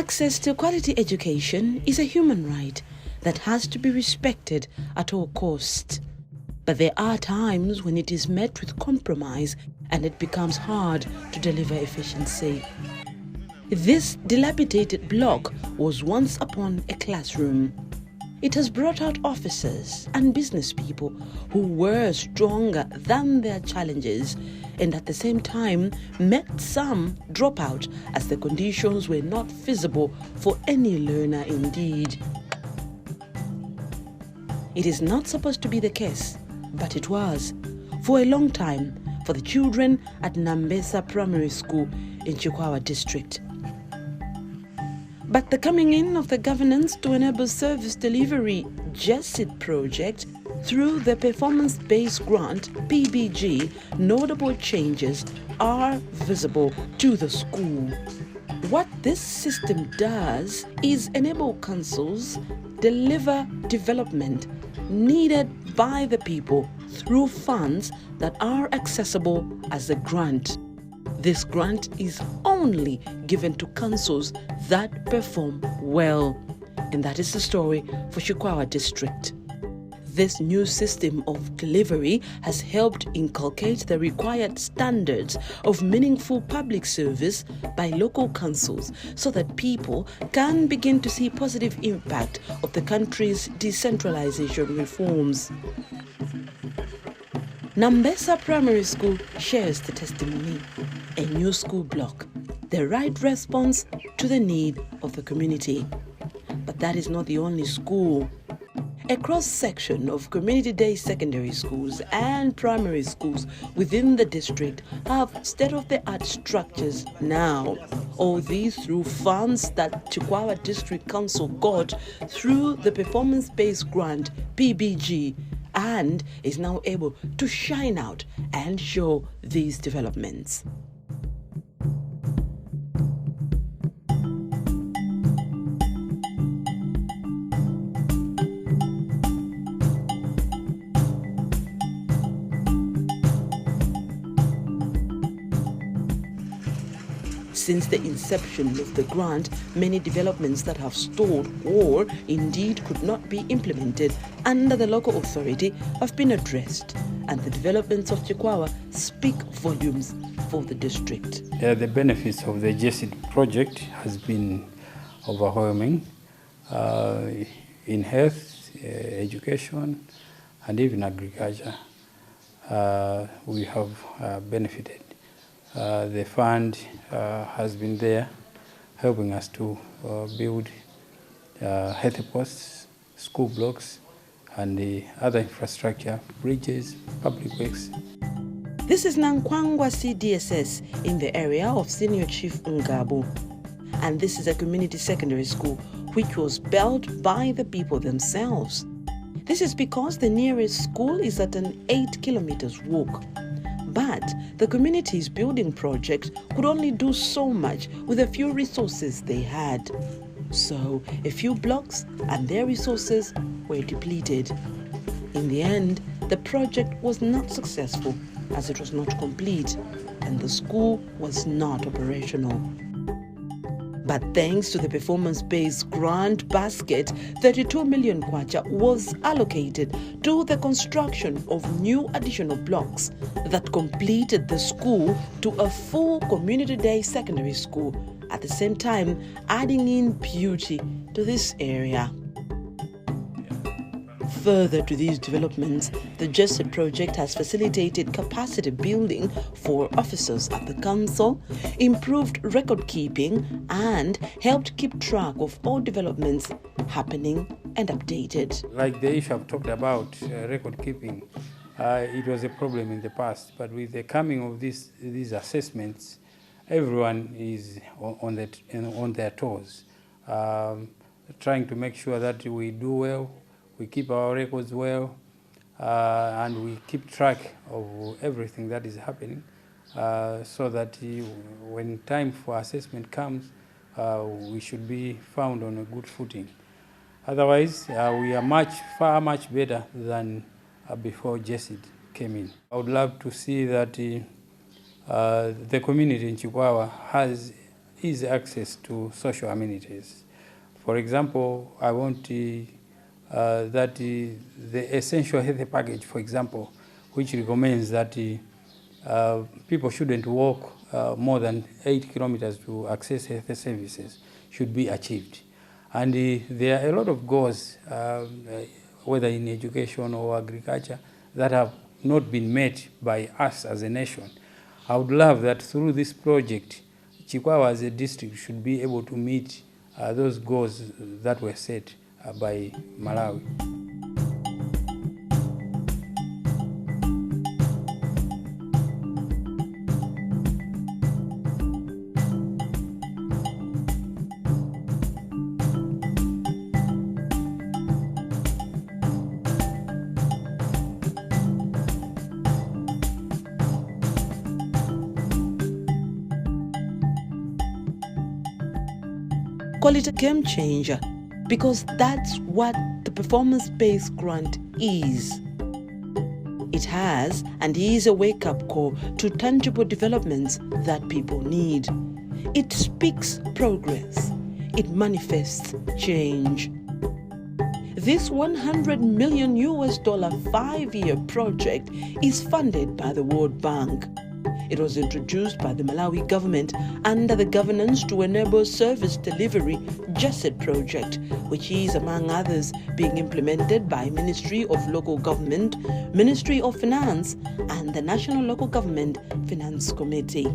Access to quality education is a human right that has to be respected at all costs. But there are times when it is met with compromise and it becomes hard to deliver efficiency. This dilapidated block was once upon a classroom. It has brought out officers and business people who were stronger than their challenges and at the same time met some drop out as the conditions were not feasible for any learner indeed. It is not supposed to be the case, but it was for a long time for the children at Nambesa Primary School in Chikwawa district. But the coming in of the governance to enable service delivery Gesd project through the performance-based grant PBG, notable changes are visible to the school. What this system does is enable councils deliver development needed by the people through funds that are accessible as a grant. This grant is only given to councils that perform well. And that is the story for Chikwawa district. This new system of delivery has helped inculcate the required standards of meaningful public service by local councils so that people can begin to see positive impact of the country's decentralization reforms. Nambesa Primary School shares the testimony. A new school block, the right response to the need of the community. But that is not the only school. A cross-section of community-day secondary schools and primary schools within the district have state-of-the-art structures now. All these through funds that Chikwawa District Council got through the performance-based grant PBG and is now able to shine out and show these developments. Since the inception of the grant, many developments that have stalled or indeed could not be implemented under the local authority have been addressed, and the developments of Chikwawa speak volumes for the district. The benefits of the Gesd project has been overwhelming in health, education, and even agriculture. We have benefited. The fund has been there helping us to build health posts, school blocks, and the other infrastructure, bridges, public works. This is Nankwangwa CDSS in the area of Senior Chief Ngabo. And this is a community secondary school which was built by the people themselves. This is because the nearest school is at an 8 kilometers walk. But the community's building project could only do so much with the few resources they had. So a few blocks and their resources were depleted. In the end, the project was not successful as it was not complete and the school was not operational. But thanks to the performance-based grant basket, 32 million kwacha was allocated to the construction of new additional blocks that completed the school to a full community day secondary school, at the same time adding in beauty to this area. Further to these developments, the Gesd project has facilitated capacity building for officers at the council, improved record keeping, and helped keep track of all developments happening and updated. Like the issue I've talked about, record keeping, it was a problem in the past, but with the coming of these assessments, everyone is on their toes, trying to make sure that we do well, we keep our records well, and we keep track of everything that is happening so that when time for assessment comes, we should be found on a good footing. Otherwise, we are far much better than before Gesd came in. I would love to see that the community in Chikwawa has easy access to social amenities. For example, I want that the essential health package, for example, which recommends that people shouldn't walk more than 8 kilometers to access health services, should be achieved. And there are a lot of goals, whether in education or agriculture, that have not been met by us as a nation. I would love that through this project, Chikwawa as a district should be able to meet those goals that were set by Malawi. Call it a game changer, because that's what the performance-based grant is. It has and is a wake-up call to tangible developments that people need. It speaks progress. It manifests change. This $100 million 5-year project is funded by the World Bank. It was introduced by the Malawi government under the Governance to Enable Service Delivery Gesd project, which is, among others, being implemented by Ministry of Local Government, Ministry of Finance, and the National Local Government Finance Committee.